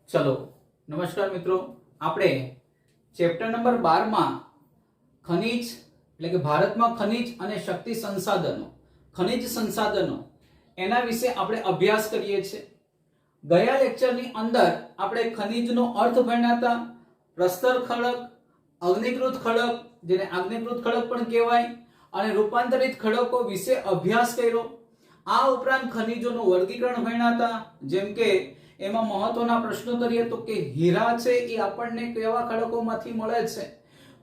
चलो नमस्कार मित्रों, આપણે ચેપ્ટર નંબર 12 માં ખનિજ એટલે કે ભારતમાં ખનિજ અને શક્તિ સંસાધનો એના વિશે આપણે અભ્યાસ કરીએ છીએ। ગયા લેક્ચરની અંદર આપણે ખનિજનો અર્થ ભણ્યા હતા। પ્રસ્તર ખડક, અગ્નિકૃત ખડક જેને આગ્નેયકૃત ખડક પણ કહેવાય અને રૂપાંતરિત ખડકો વિશે અભ્યાસ કર્યો। આ ઉપરાંત ખનિજોનું વર્ગીકરણ ભણ્યા હતા, જેમ કે એમાં મહત્વના પ્રશ્નોત્તરી હતો કે હીરા છે એ આપણને કેવા ખડકોમાંથી મળે છે,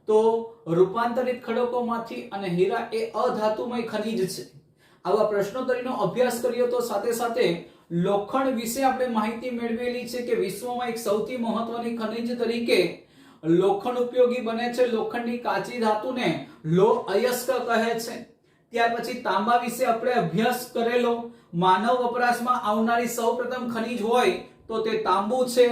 તો રૂપાંતરિત ખડકોમાંથી, અને હીરા એ અધાતુમય ખનિજ છે। આવા પ્રશ્નોત્તરીનો અભ્યાસ કર્યો તો સાથે સાથે લોખંડ વિશે આપણે માહિતી મેળવેલી છે કે વિશ્વમાં એક સૌથી મહત્વની ખનિજ તરીકે લોખંડ ઉપયોગી બને છે। લોખંડની કાચી ધાતુને લોહ અયસ્ક કહે છે। ત્યાર પછી તાંબા વિશે આપણે અભ્યાસ કરેલો। માનવ વપરાશમાં આવનારી સૌપ્રથમ ખનિજ હોય તો તે તાંબુ છે।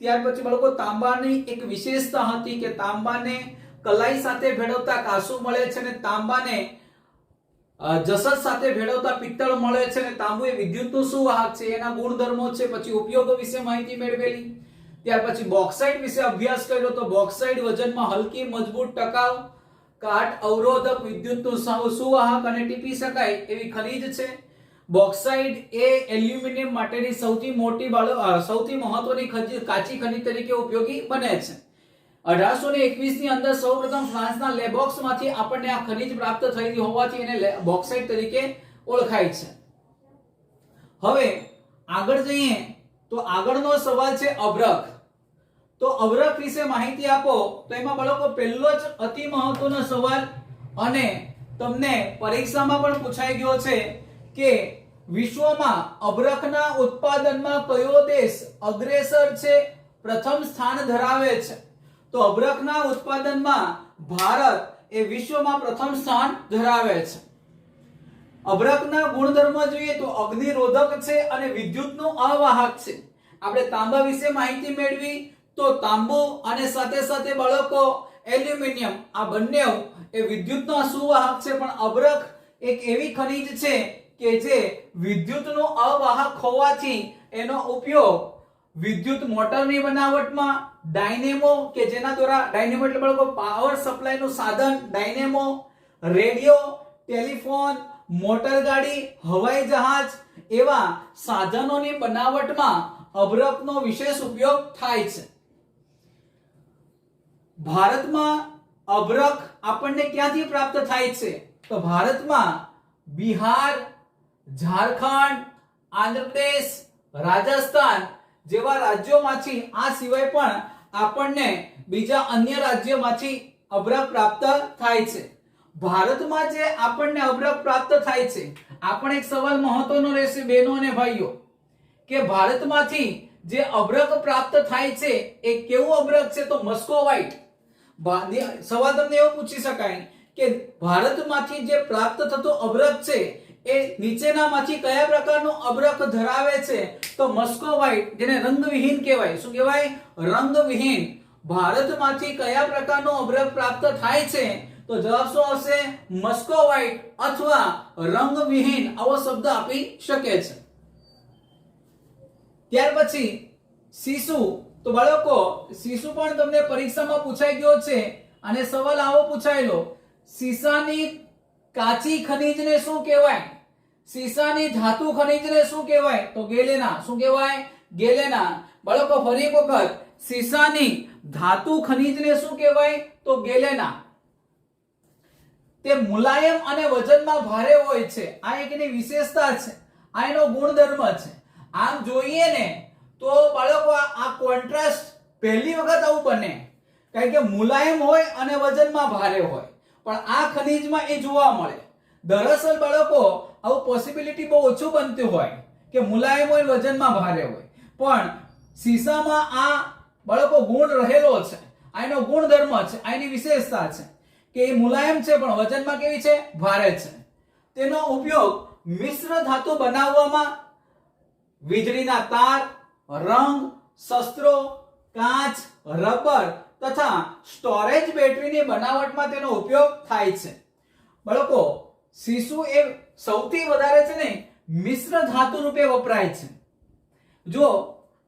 ત્યાર પછી બાળકો તાંબાની એક વિશેષતા હતી કે તાંબાને કલાઈ સાથે ભેળવતા કાંસુ મળે છે અને તાંબાને જસત સાથે ભેળવતા પિત્તળ મળે છે અને તાંબુ એ વિદ્યુતનું સુવાહક છે, એના ગુણધર્મો છે। પછી ઉપયોગો વિશે માહિતી મેળવેલી। ત્યાર પછી બોક્સાઇટ વિશે અભ્યાસ કર્યો તો બોક્સાઇટ વજનમાં હલકી, મજબૂત, ટકાઉ, કાટ, અવરોધક, વિદ્યુતનું સુવાહક અને ટીપી શકાય એવી ખનિજ છે। બોક્સાઇટ એ એલ્યુમિનિયમ માટેની સૌથી મહત્વની કાચી ખનિજ તરીકે ઉપયોગી બને છે। 1821 ની અંદર સૌપ્રથમ ફ્રાન્સના લેબોક્સમાંથી આપણને આ ખનિજ પ્રાપ્ત થઈ હોવાથી એને બોક્સાઇટ તરીકે ઓળખાય છે। હવે આગળ જઈએ તો આગળનો સવાલ છે અભ્રક। તો અભ્રક વિશે માહિતી આપો તો એમાં બાળકો પહેલો જ અતિ મહત્વનો સવાલ અને તમને પરીક્ષામાં પણ પૂછાઈ ગયો છે કે વિશ્વમાં અભ્રકના ઉત્પાદનમાં કયો દેશ અગ્રેસર છે, પ્રથમ સ્થાન ધરાવે છે? તો અભ્રકના ઉત્પાદનમાં ભારત એ વિશ્વમાં પ્રથમ સ્થાન ધરાવે છે। અભ્રકના ગુણધર્મો જોઈએ તો અગ્નિરોધક છે અને વિદ્યુતનું અવાહક છે। આપણે તાંબા વિશે માહિતી મેળવી તો તાંબુ અને સાથે સાથે બાળકો એલ્યુમિનિયમ આ બંને એ વિદ્યુતનો સુવાહક છે, પણ અભ્રક એક એવી ખનિજ છે કે જે વિદ્યુતનો અવાહક હોવાથી એનો ઉપયોગ વિદ્યુત મોટરની બનાવટમાં, ડાયનેમો કે જેના દ્વારા ડાયનેમો એટલે બાળકો પાવર સપ્લાયનું સાધન, ડાયનેમો, રેડિયો, ટેલિફોન, મોટર ગાડી, હવાઈ જહાજ એવા સાધનોની બનાવટમાં અભ્રકનો વિશેષ ઉપયોગ થાય છે। ભારતમાં અભ્રક આપણને ક્યાંથી પ્રાપ્ત થાય છે? તો ભારતમાં બિહાર, ઝારખંડ, આંધ્રપ્રદેશ, રાજસ્થાન જેવા રાજ્યોમાંથી, આ સિવાય પણ આપણને બીજા અન્ય રાજ્યોમાંથી અભ્રક પ્રાપ્ત થાય છે। ભારતમાં જે આપણને અભ્રક પ્રાપ્ત થાય છે, આપણે એક સવાલ મહત્વનો રહેશે બહેનો અને ભાઈઓ કે ભારતમાંથી જે અભ્રક પ્રાપ્ત થાય છે એ કેવું અભ્રક છે? તો મસ્કોવાઇટ। સવાલ તમને એવો પૂછી શકાય કે ભારતમાંથી જે પ્રાપ્ત થતો અભ્રક છે એ નીચેનામાંથી કયા પ્રકારનો અભ્રક ધરાવે છે? તો મસ્કોવાઇટ, જેને રંગવિહીન કહેવાય। શું કહેવાય? રંગવિહીન। ભારતમાંથી કયા પ્રકારનો અભ્રક પ્રાપ્ત થાય છે? તો જવાબ શું આવશે? મસ્કોવાઇટ અથવા રંગવિહીન આવો શબ્દ આપી શકે છે। ત્યાર પછી સીસુ। તો બાળકો સીસુ પણ તમને પરીક્ષામાં પૂછાઈ ગયો છે અને સવાલ આવો પૂછાયેલો, સીસાની કાચી ખનિજને શું કહેવાય? સીસાની ધાતુ ખનિજને શું કહેવાય? તો ગેલેના। શું કહેવાય? ગેલેના। બાળકો ફરી એક વખત, સીસાની ધાતુ ખનિજને શું કહેવાય? તો ગેલેના। તે મુલાયમ અને વજનમાં ભારે હોય છે, આ એક એની વિશેષતા છે, આ એનો ગુણધર્મ છે। આમ જોઈએ ને તો બાળકો આ કોન્ટ્રાસ્ટ પહેલી વખત આવું બને, કારણ કે મુલાયમ હોય અને વજનમાં ભારે હોય, પણ આ ખનિજમાં એ જોવા મળે। દરઅસલ બાળકો આવું પોસિબિલિટી બહુ ઓછું બનતું હોય કે મુલાયમ હોય વજનમાં ભારે હોય, પણ સીસામાં આ બાળકો ગુણ રહેલો છે, આ એનો ગુણધર્મ છે, આ એની વિશેષતા છે કે એ મુલાયમ છે પણ વજનમાં કેવી છે? ભારે છે। તેનો ઉપયોગ મિશ્ર ધાતુ બનાવવામાં, વીજળીના તાર, રંગ, શસ્ત્રો, કાચ, રબર તથા સ્ટોરેજ બેટરીની બનાવટમાં તેનો ઉપયોગ થાય છે। બાળકો સીસુ એ સૌથી વધારે છે ને મિશ્ર ધાતુ રૂપે વપરાય છે। જો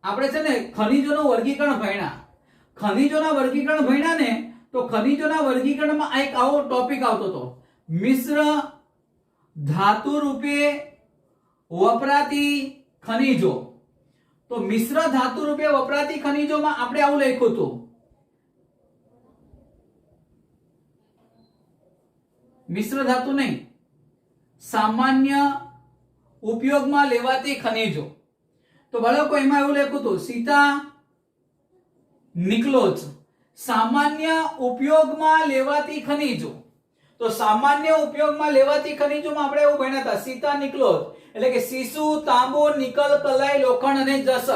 આપણે છે ને ખનિજોનું વર્ગીકરણ ભણ્યા. ખનિજોના વર્ગીકરણ ભણ્યા ને તો ખનિજોના વર્ગીકરણમાં એક આવો ટોપિક આવતો હતો, મિશ્ર ધાતુ રૂપે વપરાતી ખનિજો. તો મિશ્ર ધાતુ રૂપે વપરાતી ખનિજોમાં આપણે આવું લખ્યું હતું, મિશ્ર ધાતુ નહીં, સામાન્ય ઉપયોગમાં લેવાતી ખનિજો. તો બાળકો એમાં એવું લખ્યું હતું સીતા નિકલોજ, સામાન્ય ઉપયોગમાં લેવાતી ખનિજો. તો સામાન્ય ઉપયોગમાં લેવાતી ખનિજોમાં આપણે એવું ભણ્યા હતા સીતા નિકલોજ એટલે કે સીસુ, તાંબુ, નિકલ, કલાઈ, લોખંડ અને જસત.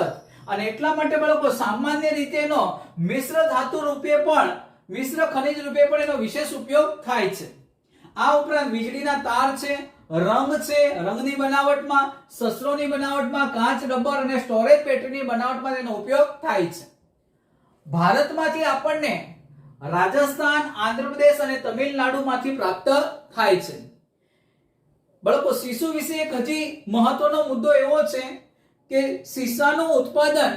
અને એટલા માટે બાળકો સામાન્ય રીતે એનો મિશ્ર ધાતુ રૂપે પણ, મિશ્ર ખનિજ રૂપે પણ એનો વિશેષ ઉપયોગ થાય છે. આ ઉપરાંત વીજળીના તાર છે, રંગ છે, રંગની બનાવટમાં, શસ્ત્રોની બનાવટમાં, કાચ, રબર અને સ્ટોરેજ પેટર્નની બનાવટમાં તેનો ઉપયોગ થાય છે. ભારતમાંથી આપણને રાજસ્થાન, આંધ્રપ્રદેશ અને તમિલનાડુમાંથી પ્રાપ્ત થાય છે. બાળકો સીસુ વિશે એક હજી મહત્વનો મુદ્દો એવો છે કે સીસાનું ઉત્પાદન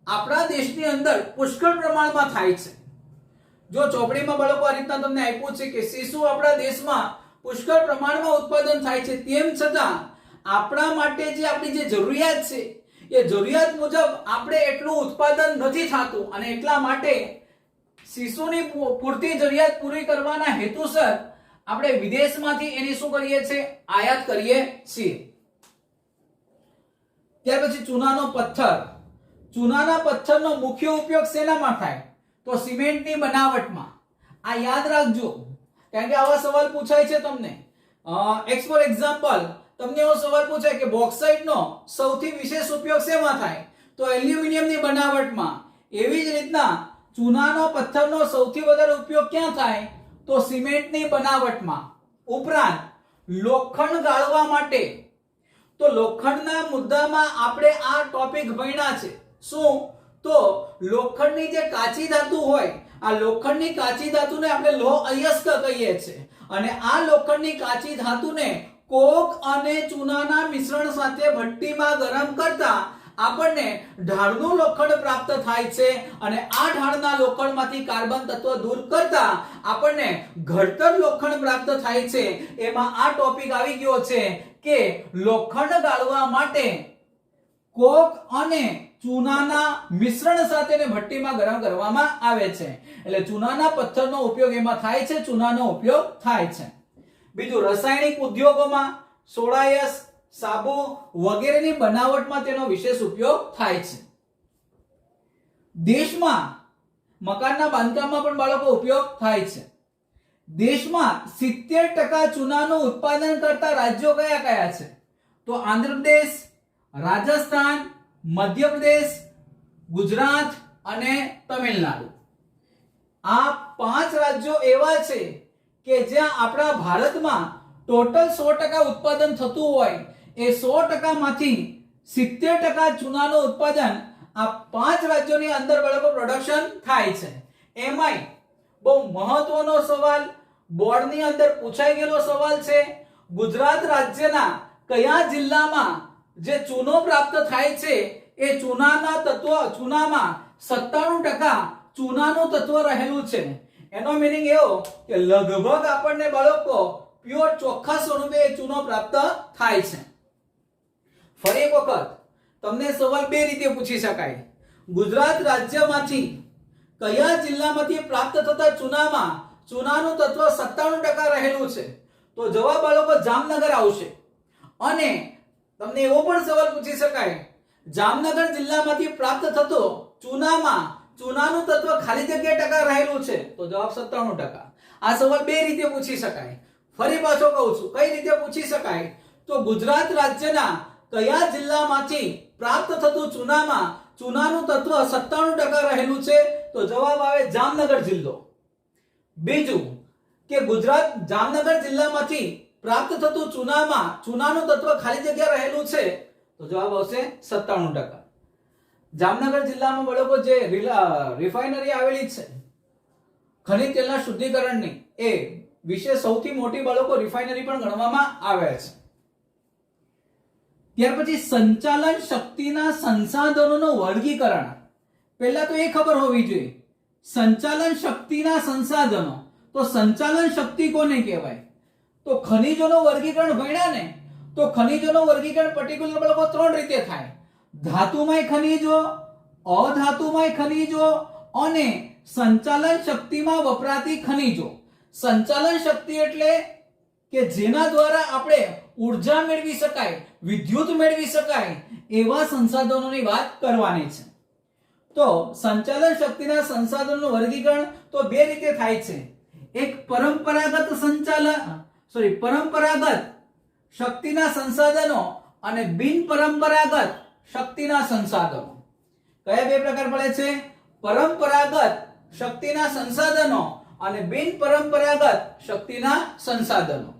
આપણા દેશની અંદર પુષ્કળ પ્રમાણમાં થાય છે. જો ચોપડીમાં બાળકો આ રીતના તમને આપ્યું છે કે સીસુ આપણા દેશમાં પુષ્કળ પ્રમાણમાં ઉત્પાદન થાય છે, તેમ છતાં આપણા માટે જે આપણી જે જરૂરિયાત છે એ જરૂરિયાત મુજબ આપણે એટલું ઉત્પાદન નથી થતું અને એટલા માટે સીસુની પૂરતી જરૂરિયાત પૂરી કરવાના હેતુસર આપણે વિદેશમાંથી એની શું કરીએ છીએ, આયાત કરીએ છીએ. ત્યાર પછી ચૂનાનો પથ્થર. ચૂનાના પથ્થરનો મુખ્ય ઉપયોગ શેનામાં થાય? તો સિમેન્ટની બનાવટમાં. આ યાદ રાખજો કારણ કે આવા સવાલ પૂછાય છે તમને. ફોર એક્ઝામ્પલ તમને એવો સવાલ પૂછાય કે બોક્સાઇટનો સૌથી વિશેષ ઉપયોગ શેમાં થાય? તો એલ્યુમિનિયમની બનાવટમાં. એવી જ રીતના ચૂનાનો પથ્થરનો સૌથી વધારે ઉપયોગ ક્યાં થાય? તો સિમેન્ટની બનાવટમાં. ઉપરાંત લોખંડ ગાળવા માટે. તો લોખંડના મુદ્દામાં આપણે આ ટોપિક ભણ્યા છે. શું? તો લોખંડની જે કાચી ધાતુ હોય, આ લોખંડની કાચી ધાતુને આપણે લોહ અયસ્ક કહીએ છીએ અને આ લોખંડની કાચી ધાતુને કોક અને ચૂનાના મિશ્રણ સાથે ભઠ્ઠીમાં ગરમ કરતા આપણને ઢાળનું લોખંડ પ્રાપ્ત થાય છે અને આ ઢાળના લોખંડમાંથી કાર્બન તત્વ દૂર કરતા આપણને ઘડતર લોખંડ પ્રાપ્ત થાય છે. એમાં આ ટોપિક આવી ગયો છે કે લોખંડ ગાળવા માટે કોક અને ચૂનાના મિશ્રણ સાથે ભઠ્ઠીમાં ગરમ કરવામાં આવે છે. એટલે ચૂનાના પથ્થરનો ઉપયોગ એમાં થાય છે, ચૂનાનો ઉપયોગ થાય છે. બીજું, રાસાયણિક ઉદ્યોગોમાં સોડાયસ, સાબુ વગેરેની બનાવટમાં તેનો વિશેષ ઉપયોગ થાય છે. દેશમાં મકાનના બાંધકામમાં પણ બાળકો ઉપયોગ થાય છે. દેશમાં 70% ચૂનાનું ઉત્પાદન કરતા રાજ્યો કયા કયા છે? તો આંધ્રપ્રદેશ, રાજસ્થાન, મધ્યપ્રદેશ, ગુજરાત અને તમિલનાડુ. આ 5 રાજ્યો એવા છે કે જ્યાં આપણા ભારતમાં ટોટલ 100% ઉત્પાદન થતું હોય એ 100% માંથી 70% ચૂનાનું ઉત્પાદન આ 5 રાજ્યોની અંદર બાળકો પ્રોડક્શન થાય છે. એમાંય બહુ મહત્વનો સવાલ બોર્ડની અંદર પૂછાઈ ગયેલો સવાલ છે, ગુજરાત રાજ્યના કયા જિલ્લામાં જે ચૂનો પ્રાપ્ત થાય છે એ ચૂનાના તત્વ, ચૂનામાં 97% ચૂનાનું તત્વ રહેલું છે. એનો મીનિંગ એવો કે લગભગ આપણને બાળકો પ્યોર ચોખ્ખા સ્વરૂપે ચૂનો પ્રાપ્ત થાય છે. ફરી એક વખત તમને સવાલ બે રીતે પૂછી શકાય. ગુજરાત રાજ્યમાંથી કયા જિલ્લામાંથી પ્રાપ્ત થતા ચૂનામાં ચૂનાનું તત્વ 97% રહેલું છે? તો જવાબ બાળકો જામનગર આવશે. અને તમને એવો પણ સવાલ પૂછી શકાય, જામનગર જિલ્લામાંથી પ્રાપ્ત થતો ચૂનામાં ચૂનાનું તત્વ ખાલી જગ્યા ટકા રહેલું છે? તો જવાબ 97%. આ સવાલ બે રીતે પૂછી શકાય. ફરી પાછો કહું છું, કઈ રીતે પૂછી શકાય? તો ગુજરાત રાજ્યના કયા જિલ્લામાંથી પ્રાપ્ત થતું ચૂનામાં ચૂનાનું તત્વ 97% રહેલું છે? તો જવાબ આવે જામનગર જિલ્લો. બીજું કે ગુજરાત જામનગર જિલ્લામાંથી પ્રાપ્ત થતું ચૂનામાં ચૂનાનું તત્વ ખાલી જગ્યા રહેલું છે? તો જવાબ આવશે 97%. જામનગર જિલ્લામાં બાળકો જે રિફાઇનરી આવેલી છે ખનિજ તેલના શુદ્ધિકરણની, એ વિશે સૌથી મોટી બાળકો રિફાઇનરી પણ ગણવામાં આવે છે. ત્યાર પછી સંચાલન શક્તિના સંસાધનોનું વર્ગીકરણ. પહેલા તો એ ખબર હોવી જોઈએ, સંચાલન શક્તિના સંસાધનો, તો સંચાલન શક્તિ કોને કહેવાય? તો ખનિજોનું વર્ગીકરણ ભણ્યા ને, તો ખનિજોનું વર્ગીકરણ પર્ટિક્યુલર લોકો 3 રીતે થાય: ધાતુમય ખનિજો, અધાતુમય ખનિજો અને સંચાલન શક્તિમાં વપરાતી ખનિજો. સંચાલન શક્તિ એટલે કે જેના દ્વારા આપણે ઉર્જા મેળવી શકાય, વિદ્યુત મેળવી શકાય એવા સંસાધનોની વાત કરવાની છે. તો સંચાલન શક્તિના સંસાધનોનું વર્ગીકરણ તો 2 રીતે થાય છે. એક પરંપરાગત શક્તિના સંસાધનો અને બિનપરંપરાગત શક્તિના સંસાધનો. કયા 2 પ્રકાર પડે છે? પરંપરાગત શક્તિના સંસાધનો અને બિનપરંપરાગત શક્તિના સંસાધનો.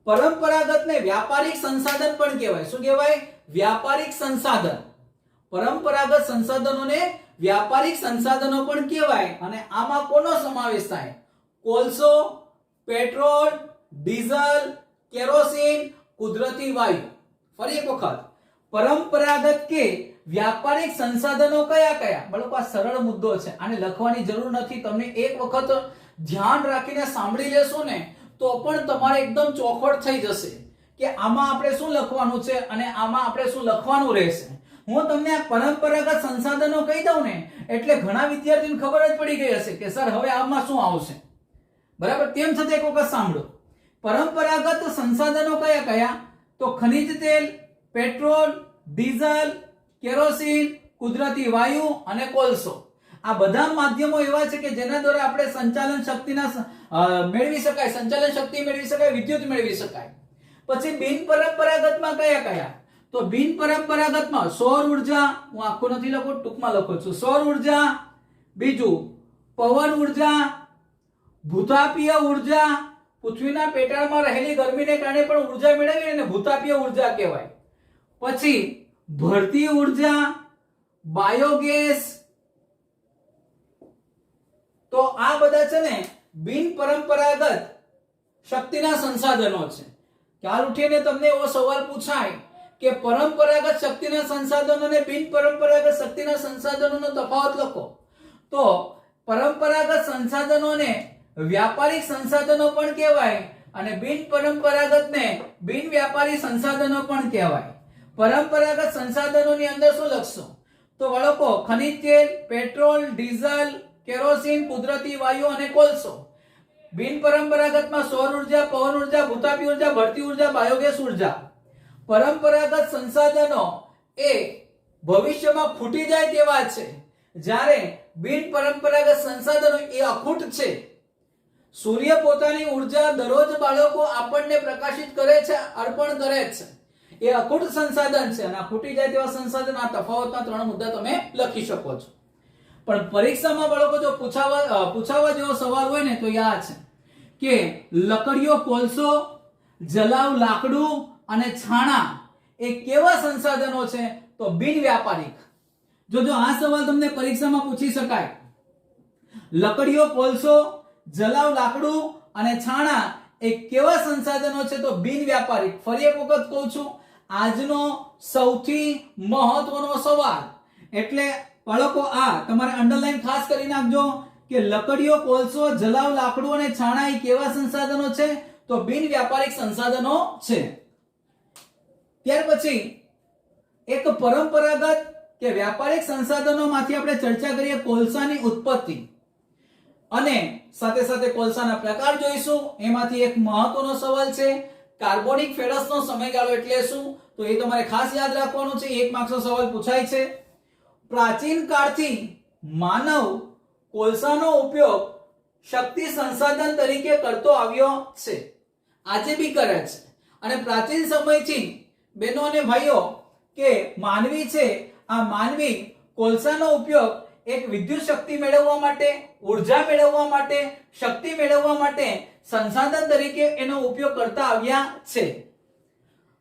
પરંપરાગતને વ્યાપારિક સંસાધન પણ કહેવાય. શું કહેવાય? વ્યાપારિક સંસાધન. પરંપરાગત સંસાધનોને વ્યાપારિક સંસાધનો પણ કહેવાય. અને આમાં કોનો સમાવેશ થાય? કોલસો, પેટ્રોલ, ડીઝલ, કેરોસીન, કુદરતી વાયુ. ફરી એક વખત, પરંપરાગત કે વ્યાપારિક સંસાધનો કયા કયા? બાળકો, આ સરળ મુદ્દો છે, આને લખવાની જરૂર નથી. તમે એક વખત ધ્યાન રાખીને સાંભળી લેશો ને તો પણ તમારે એકદમ ચોખવટ થઈ જશે કે આમાં આપણે શું લખવાનું છે અને આમાં આપણે શું લખવાનું રહેશે. હું તમને આ પરંપરાગત સંસાધનો કહી દઉં ને એટલે ઘણા વિદ્યાર્થીઓને ખબર જ પડી ગઈ હશે કે સર હવે આમાં શું આવશે. બરાબર? તેમ છતાં એક વખત સાંભળો. પરંપરાગત સંસાધનો કયા કયા? તો ખનિજ તેલ, પેટ્રોલ, ડીઝલ, કેરોસીન, કુદરતી વાયુ અને કોલસો. આ બધા માધ્યમો એવા છે કે જેના દ્વારા આપણે સંચાલન શક્તિના મેળવી શકાય, સંચાલન શક્તિ મેળવી શકાય, વિદ્યુત મેળવી શકાય. પછી બિનપરંપરાગતમાં કયા કયા? તો બિનપરંપરાગતમાં સૌર ઉર્જા, હું આખું નથી લખું, ટૂંકમાં લખું છું. સૌર ઉર્જા, બીજું પવન ઉર્જા, ભૂતાપીય ઉર્જા, પૃથ્વીના પેટાળમાં રહેલી ગરમીને કારણે પણ ઉર્જા મેળવી એને ભૂતાપીય ઉર્જા કહેવાય. પછી ભરતી ઉર્જા, બાયોગેસ. તો આ બધા છે ને બિનપરંપરાગત શક્તિના સંસાધનો છે. કાલ ઉઠીને તમને એવો સવાલ પૂછાય કે પરંપરાગત શક્તિના સંસાધનો અને બિનપરંપરાગત શક્તિના સંસાધનોનો તફાવત લખો, તો પરંપરાગત સંસાધનોને વ્યાપારિક સંસાધનો પણ કહેવાય અને બિનપરંપરાગતને બિનવ્યાપારી સંસાધનો પણ કહેવાય. પરંપરાગત સંસાધનોની અંદર શું લખશો? તો બાળકો ખનિજ તેલ, પેટ્રોલ, ડીઝલ, કેરોસીન, કુદરતી વાયુ અને કોલસો. બિનપરંપરાગતમાં સૌર ઉર્જા, પવન ઉર્જા, ભૂતાપી ઉર્જા, ભરતી ઉર્જા, બાયોગેસ ઉર્જા. પરંપરાગત સંસાધનો એ ભવિષ્યમાં ખૂટી જાય તેવા છે, જ્યારે બિનપરંપરાગત સંસાધનો એ અખૂટ છે. સૂર્ય પોતાની ઉર્જા દરરોજ બાળકો આપણને પ્રકાશિત કરે છે, અર્પણ કરે છે. એ અખૂટ સંસાધન છે અને ખૂટી જાય તેવા સંસાધન. આ તફાવતના 3 મુદ્દા તમે લખી શકો છો. પણ પરીક્ષામાં બાળકો જો પૂછાવા જેવો સવાલ હોય ને તો યાદ છે કે લકડીઓ, કોલસો, જલાવ લાકડું અને છાણા એ કેવા સંસાધનો છે? તો બિનવ્યાપારિક. જો આ સવાલ તમને પરીક્ષામાં પૂછી શકાય, લકડીઓ, કોલસો, જલાવ લાકડું અને છાણા એ કેવા સંસાધનો છે? તો બિનવ્યાપારિક. ફરી એક વખત કહું છું, આજનો સૌથી મહત્વનો સવાલ. એટલે બાળકો આ તમારે અંડરલાઈન ખાસ કરી નાખજો કે લકડીઓ, કોલસો, જલાવ લાકડું અને છાણા એ કેવા સંસાધનો છે? તો બિનવ્યાપારિક સંસાધનો છે. ત્યાર પછી એક પરંપરાગત કે વ્યાપારિક સંસાધનોમાંથી આપણે ચર્ચા કરીએ કોલસાની ઉત્પત્તિ અને સાથે સાથે કોલસાના પ્રકાર જોઈશું. એમાંથી એક મહત્વનો સવાલ છે કાર્બોનિક ફેરસનો સમયગાળો એટલે શું? તો એ તમારે ખાસ યાદ રાખવાનું છે. 1 માર્ક્સનો સવાલ પૂછાય છે. પ્રાચીન કાળથી માનવ કોલસાનો ઉપયોગ શક્તિ સંસાધન તરીકે કરતો આવ્યો છે, આજે બી કરે છે. અને પ્રાચીન સમયથી બહેનો અને ભાઈઓ કે માનવી છે, આ માનવી કોલસાનો ઉપયોગ એક વિદ્યુત શક્તિ મેળવવા માટે, ઉર્જા મેળવવા માટે, શક્તિ મેળવવા માટે સંસાધન તરીકે એનો ઉપયોગ કરતા આવ્યા છે.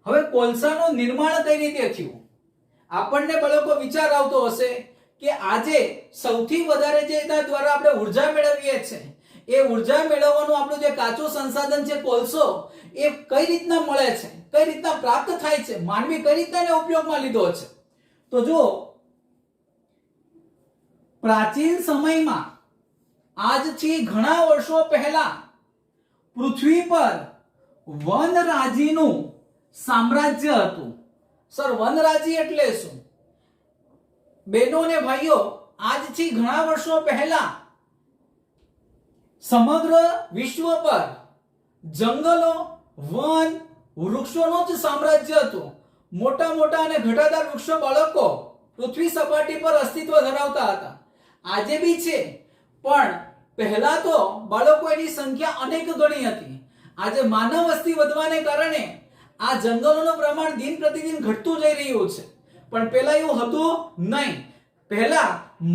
હવે કોલસાનું નિર્માણ કઈ રીતે થયું? આપણને બાળકો વિચાર આવતો હશે કે આજે સૌથી વધારે જે એના દ્વારા આપણે ઉર્જા મેળવીએ છીએ એ ઉર્જા મેળવવાનું આપણું જે કાચું સંસાધન છે કોલસો, એ કઈ રીતના મળે છે, કઈ રીતના પ્રાપ્ત થાય છે, માનવી કઈ રીતના એને ઉપયોગમાં લીધો છે. તો જો પ્રાચીન સમયમાં આજથી ઘણા વર્ષો પહેલા પૃથ્વી પર વનરાજીનું સામ્રાજ્ય હતું. સર, વનરાજી એટલે શું? બહેનો અને ભાઈઓ, આજથી ઘણા વર્ષો પહેલા સમગ્ર વિશ્વ પર જંગલો, વન, વૃક્ષોનું જ સામ્રાજ્ય હતું. મોટા મોટા અને ઘટાદાર વૃક્ષો બાળકો પૃથ્વી સપાટી પર અસ્તિત્વ ધરાવતા હતા. આજે બી છે, પણ પહેલા તો બાળકો એની સંખ્યા અનેક ગણી હતી. આજે માનવ વસ્તી વધવાને કારણે આ જંગલોનું પ્રમાણ દિન પ્રતિદિન ઘટતું જઈ રહ્યું છે, પણ પહેલા એવું હતું નહીં. પહેલા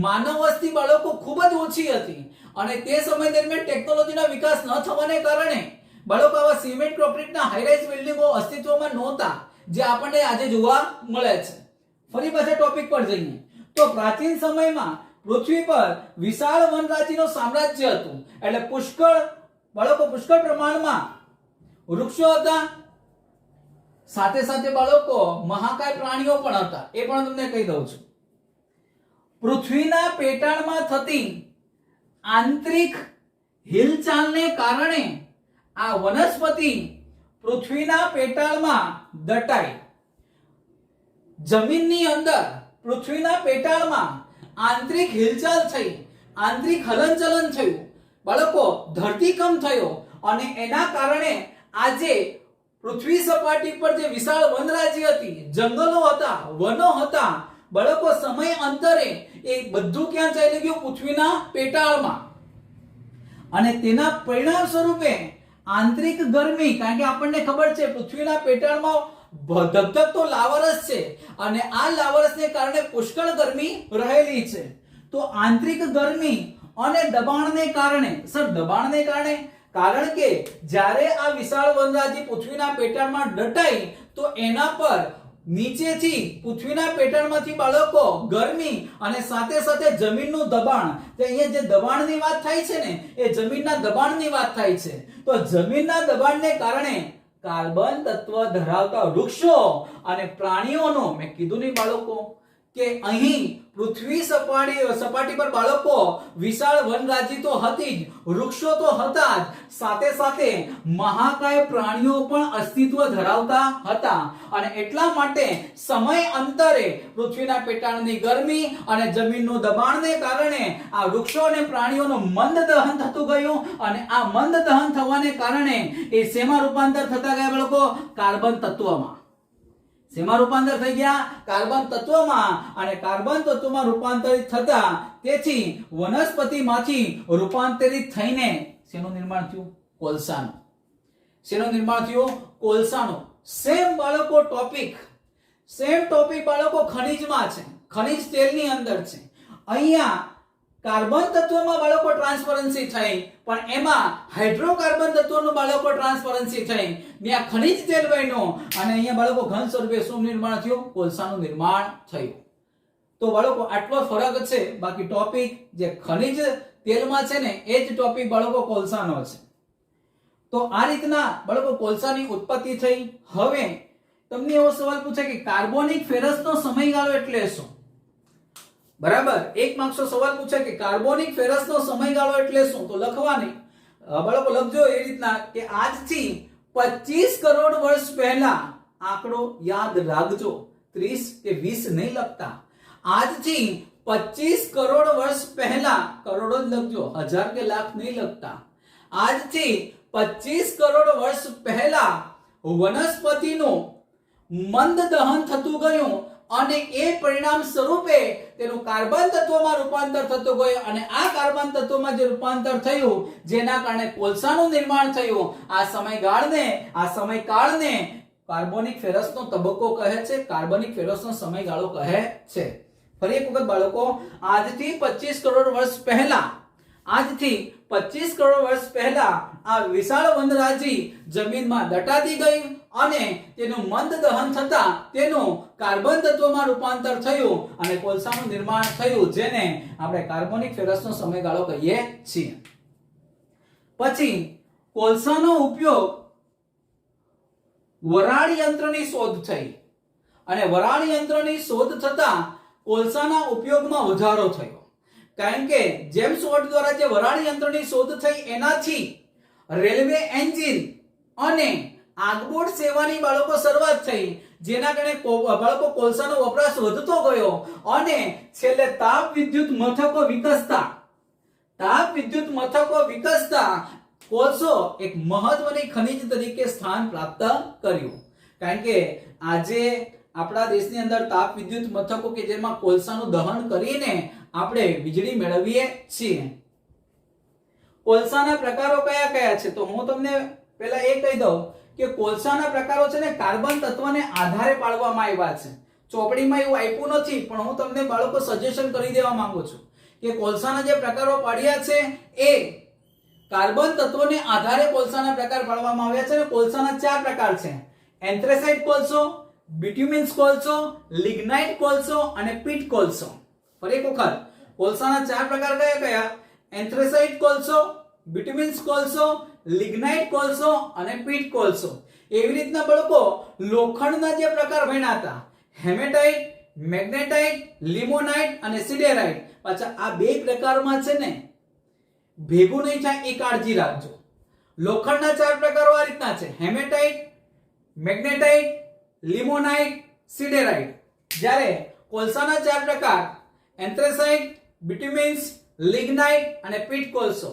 માનવ વસ્તી બાળકો ખૂબ જ ઓછી હતી અને તે સમય દરમિયાન ટેકનોલોજીનો વિકાસ ન થવાને કારણે બાળકો આવા સિમેન્ટ કોન્ક્રીટના હાઈરાઇઝ બિલ્ડિંગો અસ્તિત્વમાં નહોતા, જે આપણને આજે જોવા મળે છે. ફરી પાછા ટોપિક પર જઈએ તો પ્રાચીન સમયમાં પૃથ્વી પર વિશાળ વનરાજીનું સામ્રાજ્ય હતું. એટલે પુષ્કળ પ્રમાણમાં વૃક્ષો હતા, સાથે સાથે બાળકો મહાકાય પ્રાણીઓ પણ હતા. એ પણ તમને કહી દઉં છું. પૃથ્વીના પેટાળમાં થતી આંતરિક હિલચાલને કારણે આ વનસ્પતિ પૃથ્વીના પેટાળમાં દટાઈ. જમીનની અંદર પૃથ્વીના પેટાળમાં આંતરિક હિલચાલ થઈ, આંતરિક હલનચલન થયું, બાળકો ધરતીકંપ થયો અને એના કારણે આજે પૃથ્વી સપાટી પર જે વિશાળ વનરાજી હતી, જંગલો હતા, વનો હતા, બાળકો સમય અંતરે એ બધું ક્યાં ચાલી ગયું? પૃથ્વીના પેટાળમાં. અને તેના પરિણામ સ્વરૂપે આંતરિક ગરમી, કારણ કે આપણને ખબર છે પૃથ્વીના પેટાળમાં ધગધગતો લાવારસ છે અને આ લાવારસને કારણે પુષ્કળ ગરમી રહેલી છે. તો આંતરિક ગરમી અને દબાણને કારણે, સર દબાણને કારણે, કારણ કે જ્યારે આ વિશાળ વનરાજી પૃથ્વીના પેટાળમાં દટાઈ તો એના પર નીચેથી પૃથ્વીના પેટાળમાંથી બાળકો ગરમી અને સાથે સાથે જમીનનું દબાણ, તો અહીંયા જે દબાણની વાત થાય છે ને, એ જમીનના દબાણની વાત થાય છે. તો જમીનના દબાણને કારણે કાર્બન તત્વ ધરાવતા વૃક્ષો અને પ્રાણીઓનો, મેં કીધું નહીં બાળકો કે અહીં પૃથ્વી સપાટી પર બાળકો વિશાળ વનરાજી તો હતી જ, વૃક્ષો તો હતા જ, સાથે સાથે મહાકાય પ્રાણીઓ પણ અસ્તિત્વ ધરાવતા હતા. અને એટલા માટે સમય અંતરે પૃથ્વીના પેટાળની ગરમી અને જમીનનું દબાણને કારણે આ વૃક્ષો અને પ્રાણીઓનું મંદ દહન થતું ગયું અને આ મંદ દહન થવાને કારણે એ શેમાં રૂપાંતર થતા ગયા બાળકો? કાર્બન તત્વમાં. શેમાં રૂપાંતર થઈ ગયા? કાર્બન તત્વમાં. અને કાર્બન તત્વમાં રૂપાંતરિત થતા તેથી વનસ્પતિમાંથી રૂપાંતરિત થઈને શેનું નિર્માણ થયું? કોલસાનું. શેનું નિર્માણ થયું? કોલસાનું. સેમ ટોપિક બાળકો ખનિજમાં છે, ખનિજ તેલની અંદર છે. અહીંયા કાર્બન તત્વમાં બાળકો ટ્રાન્સફરન્સી થઈ, પણ એમાં હાઇડ્રોકાર્બન તત્વનું બાળકો ટ્રાન્સફરન્સી થઈ, ત્યાં ખનિજ તેલ બન્યું અને અહીંયા બાળકો ઘન સ્વરૂપે શું નિર્માણ થયું? કોલસાનું નિર્માણ થયું. તો બાળકો આટલો ફરક છે, બાકી ટોપિક જે ખનિજ તેલમાં છે ને એ જ ટોપિક બાળકો કોલસાનો છે. તો આ રીતના બાળકો કોલસાની ઉત્પત્તિ થઈ. હવે તમને એવો સવાલ પૂછે કે કાર્બોનિક ફેરસનો સમયગાળો એટલે શું? બરાબર, એક માર્ક્સનો સવાલ પૂછે કે કાર્બોનિક ફેરસનો સમયગાળો એટલે શું? તો લખવાની બાળકો લખજો એ રીતના કે આજથી 25 કરોડ વર્ષ પહેલા, આંકડો યાદ રાખજો, 30 કે 20 નહીં લખતા, આજથી 25 કરોડ વર્ષ પહેલા, કરોડો જ લખજો, હજાર કે લાખ નહીં લખતા, આજથી 25 કરોડ વર્ષ પહેલા વનસ્પતિનું મંદ દહન થતું ગયું અને એ પરિણામ સ્વરૂપે તેનું કાર્બન તત્વમાં રૂપાંતર થતું ગયું અને આ કાર્બન તત્વમાં જે રૂપાંતર થયું જેના કારણે કોલસાનું નિર્માણ થયું. આ સમયકાળને કાર્બોનિક ફેરસનો તબક્કો કહે છે, કાર્બનિક ફેરસનો સમયગાળો કહે છે. ફરી એક વખત બાળકો, આજથી 25 કરોડ વર્ષ પહેલા આ વિશાળ વનરાજી જમીનમાં દટાતી ગઈ અને તેનું મંદ દહન થતા તેનું કાર્બન તત્વમાં રૂપાંતર થયું અને કોલસાનું નિર્માણ થયું, જેને આપણે કાર્બોનિક ફેરસનો સમયગાળો કહીએ છીએ. પછી કોલસાનો ઉપયોગ વરાળ યંત્રની શોધ થઈ અને વરાળ યંત્રની શોધ થતા કોલસાના ઉપયોગમાં વધારો થયો, કારણ કે જેમ્સ વોટ દ્વારા જે વરાળ યંત્રની શોધ થઈ એનાથી રેલવે એન્જિન અને આગબોટ સેવાની બાળકો શરૂઆત થઈ, જેના કારણે બાળકો કોલસાનો વપરાશ વધતો ગયો અને છેલ્લે તાપ વિદ્યુત મથકો વિકસતા કોલસો એક મહત્વની ખનિજ તરીકે સ્થાન પ્રાપ્ત કર્યું, કારણ કે આજે આપણા દેશની અંદર તાપ વિદ્યુત મથકો કે જેમાં કોલસાનું દહન કરીને આપણે વીજળી મેળવીએ છીએ. કોલસાના પ્રકારો કયા કયા છે? તો હું તમને પહેલા એ કહી દઉં કે કોલસાના પ્રકારો છે ને કાર્બન તત્વને આધારે પાડવામાં આવ્યા છે. ચોપડીમાં એવું આપ્યું નથી, પણ હું તમને બાળકો સજેશન કરી દેવા માંગુ છું કે કોલસાના જે પ્રકારો પાડ્યા છે એ કાર્બન તત્વોને આધારે કોલસાના પ્રકાર પાડવામાં આવ્યા છે. અને કોલસાના 4 પ્રકાર છે: એન્થ્રેસાઇટ કોલસો, બિટ્યુમિન્સ કોલસો, લિગ્નાઇટ કોલસો અને પીટ કોલસો. ફરી એક વખત, કોલસાના 4 પ્રકાર કયા કયા? એન્થ્રેસાઇટ કોલસો, બિટ્યુમિન્સ કોલસો, લિગ્નાઇટ કોલસો અને પીટ કોલસો. એવી રીતના બાળકો લોખંડના જે પ્રકાર ભણ્યા હતા, હેમેટાઇટ, મેગ્નેટાઇટ, લિમોનાઇટ અને સિડેરાઇટ. પાછા આ 2 પ્રકારમાં છે ને ભેગું નહીં થાય એ કાળજી રાખજો. લોખંડના 4 પ્રકારો આ રીતના છે: હેમેટાઇટ, મેગ્નેટાઇટ, લિમોનાઇટ, સિડેરાઇટ. જ્યારે કોલસાના 4 પ્રકાર એન્થ્રેસાઇટ, બિટ્યુમિન્સ, લિગ્નાઇટ અને પીટ કોલસો.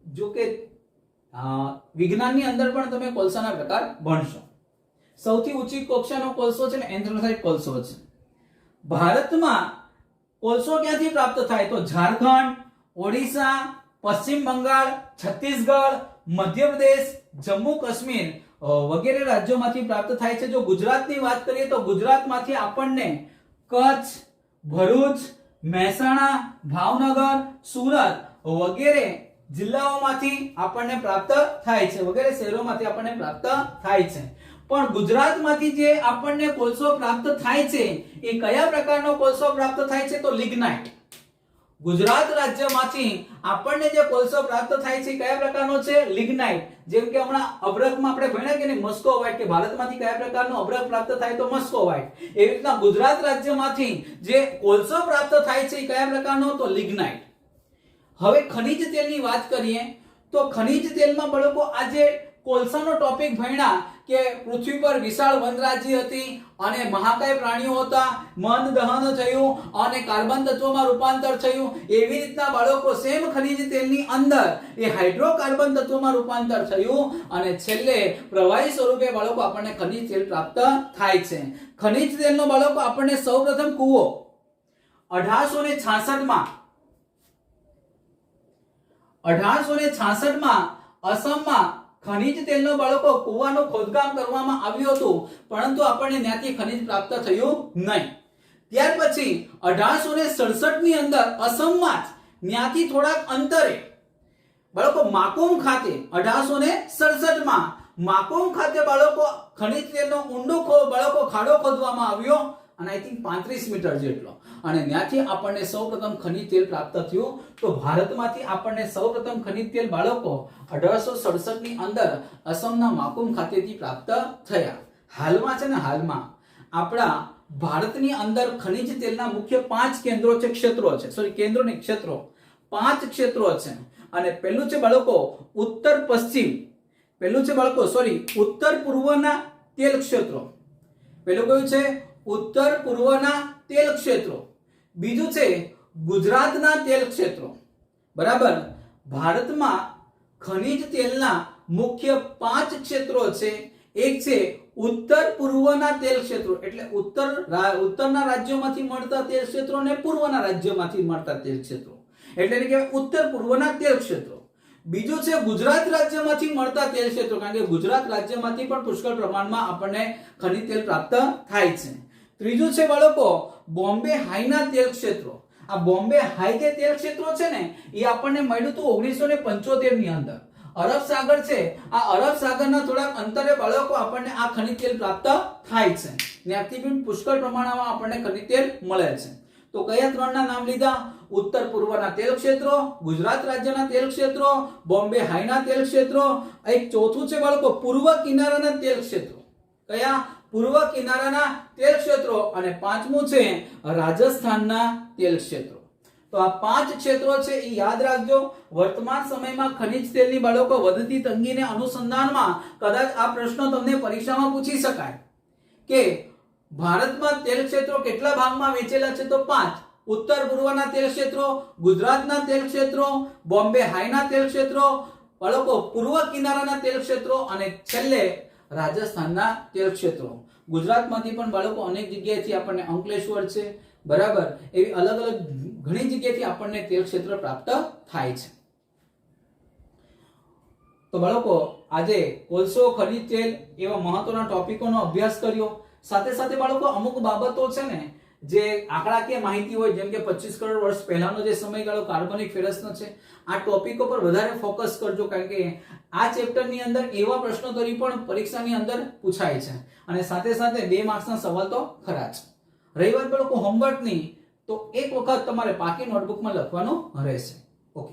જો કે વિજ્ઞાનની અંદર પણ તમે કોલસાના પ્રકાર ભણશો. સૌથી ઊંચી કક્ષાનો કોલસો છે ને એન્થ્રેસાઇટ કોલસો છે. ભારતમાં કોલસો ક્યાંથી પ્રાપ્ત થાય? તો ઝારખંડ, ઓડિશા, પશ્ચિમ બંગાળ, છત્તીસગઢ, મધ્યપ્રદેશ, જમ્મુ કાશ્મીર વગેરે રાજ્યોમાંથી પ્રાપ્ત થાય છે. જો ગુજરાતની વાત કરીએ તો ગુજરાતમાંથી આપણને કચ્છ, ભરૂચ, મહેસાણા, ભાવનગર, સુરત વગેરે જિલ્લાઓમાંથી આપણને પ્રાપ્ત થાય છે, વગેરે શહેરોમાંથી આપણને પ્રાપ્ત થાય છે. પણ ગુજરાતમાંથી જે આપણને કોલસો પ્રાપ્ત થાય છે એ કયા પ્રકારનો કોલસો પ્રાપ્ત થાય છે? તો લિગ્નાઇટ. ગુજરાત રાજ્યમાંથી આપણને જે કોલસો પ્રાપ્ત થાય છે કયા પ્રકારનો છે? લિગ્નાઇટ. જેમ કે હમણાં અબ્રકમાં આપણે ભણ્યા કે નહીં, મસ્કોવાઇટ, કે ભારતમાંથી કયા પ્રકારનો અબ્રક પ્રાપ્ત થાય? તો મસ્કોવાઇટ. એવી રીતના ગુજરાત રાજ્યમાંથી જે કોલસો પ્રાપ્ત થાય છે એ કયા પ્રકારનો? તો લિગ્નાઇટ. હવે ખનિજ તેલની વાત કરીએ તો ખનિજ તેલમાં બાળકો આજે કોલસાનો ટોપિક ભણ્યા કે પૃથ્વી પર વિશાળ વનરાજી હતી અને મહાકાય પ્રાણીઓ હતા, મંદ દહન થયું અને કાર્બન તત્વોમાં રૂપાંતર થયું. એવી રીતના બાળકો સેમ ખનિજ તેલની અંદર એ હાઇડ્રોકાર્બન તત્વોમાં રૂપાંતર થયું અને છેલ્લે પ્રવાહી સ્વરૂપે બાળકો આપણને ખનિજ તેલ પ્રાપ્ત થાય છે. ખનિજ તેલનો બાળકો આપણને સૌપ્રથમ કૂવો 1866 માં અસમમાં ખનિજ તેલનો બાળકો કૂવાનું ખોદકામ કરવામાં આવ્યું હતું, પરંતુ આપણને ત્યાંથી ખનિજ પ્રાપ્ત થયું નહીં. ત્યાર પછી 1867 ની અંદર અસમમાં ત્યાંથી થોડાક અંતરે બાળકો માકુમ ખાતે 1867 માં માકુમ ખાતે બાળકો ખનિજ તેલનો ઊંડો બાળકો ખાડો ખોદવામાં આવ્યો અને આઈ થિંક 35 મીટર જેટલો, અને ત્યાંથી આપણને સૌપ્રથમ ખનિજ તેલ પ્રાપ્ત થયું. તો ભારતમાંથી આપણને સૌપ્રથમ ખનિજ તેલ બાળકો 1867 ની અંદર અસમના માકુમ ખાતેથી પ્રાપ્ત થયા. હાલમાં છે ને આપણા ભારતની અંદર ખનિજ તેલના મુખ્ય 5 કેન્દ્રો છે, ક્ષેત્રો છે, સોરી કેન્દ્રો નહીં, ક્ષેત્રો, 5 ક્ષેત્રો છે. અને પહેલું છે બાળકો ઉત્તર પૂર્વના તેલ ક્ષેત્રો. પહેલું કયું છે? ઉત્તર પૂર્વના તેલ ક્ષેત્રો. બીજું છે ગુજરાતના તેલ ક્ષેત્રો. બરાબર. ભારતમાં ખનિજ તેલના મુખ્ય 5 ક્ષેત્રો છે. એક છે ઉત્તર પૂર્વના તેલ ક્ષેત્રો, એટલે ઉત્તરના રાજ્યોમાંથી મળતા તેલ ક્ષેત્રો અને પૂર્વના રાજ્યોમાંથી મળતા તેલ ક્ષેત્રો, એટલે કે ઉત્તર પૂર્વના તેલ ક્ષેત્રો. બીજું છે ગુજરાત રાજ્યમાંથી મળતા તેલ ક્ષેત્રો, કારણ કે ગુજરાત રાજ્યમાંથી પણ પુષ્કળ પ્રમાણમાં આપણને ખનિજ તેલ પ્રાપ્ત થાય છે. ત્રીજું છે બાળકો બોમ્બે હાઈના તેલ ક્ષેત્રો. આ બોમ્બે હાઈ જે તેલ ક્ષેત્રો છે ને એ આપણને મળ્યું હતું 1975 ની અંદર. અરબ સાગર છે, આ અરબ સાગરના થોડાક અંતરે બાળકો આપણને આ ખનિજ તેલ પ્રાપ્ત થાય છે. ત્યાંથી પણ પુષ્કળ પ્રમાણમાં આપણને ખનિજ તેલ મળે છે. તો કયા ત્રણના નામ લીધા? ઉત્તર પૂર્વના તેલ ક્ષેત્રો, ગુજરાત રાજ્યના તેલ ક્ષેત્રો, બોમ્બે હાઈના તેલ ક્ષેત્રો. એક ચોથું છે બાળકો પૂર્વ કિનારાના તેલ ક્ષેત્રો. કયા? પૂર્વ કિનારાના તેલ ક્ષેત્રો. અને પાંચમું છે રાજસ્થાનના તેલ ક્ષેત્રો. તો આ 5 ક્ષેત્રો છે એ યાદ રાખજો. વર્તમાન સમયમાં ખનિજ તેલની બાળકો વધતી તંગીને અનુસંધાનમાં કદાચ આ પ્રશ્ન તમને પરીક્ષામાં પૂછી શકાય કે ભારતમાં તેલ ક્ષેત્રો કેટલા ભાગમાં વહેંચેલા છે? તો 5. ઉત્તર પૂર્વના તેલ ક્ષેત્રો, ગુજરાતના તેલ ક્ષેત્રો, બોમ્બે હાઈના તેલ ક્ષેત્રો, બાળકો પૂર્વ કિનારાના તેલ ક્ષેત્રો અને છેલ્લે રાજસ્થાનના તેલ ક્ષેત્રો. ગુજરાતમાંથી પણ બાળકો અનેક જગ્યાએથી આપણને અંકલેશ્વર છે, બરાબર, એવી અલગ અલગ ઘણી જગ્યાએથી આપણને તેલ ક્ષેત્ર પ્રાપ્ત થાય છે. તો બાળકો આજે કોલસો, ખનિજ તેલ એવા મહત્વના ટોપિકોનો અભ્યાસ કર્યો. સાથે સાથે બાળકો અમુક બાબતો છે ને જે આંકડાકીય માહિતી હોય, જેમ કે 25 કરોડ વર્ષ પહેલાનો જે સમયગાળો કાર્બનિક ફેરસનો છે, આ ટોપિકો પર વધારે ફોકસ કરજો, કારણ કે આ ચેપ્ટરની અંદર એવા પ્રશ્નોત્તરી પણ પરીક્ષાની અંદર પૂછાય છે અને સાથે સાથે 2 માર્ક્સના સવાલ તો ખરા જ. રહી વાત બાળકો હોમવર્કની, તો એક વખત તમારે પાકી નોટબુકમાં લખવાનું રહેશે. ઓકે.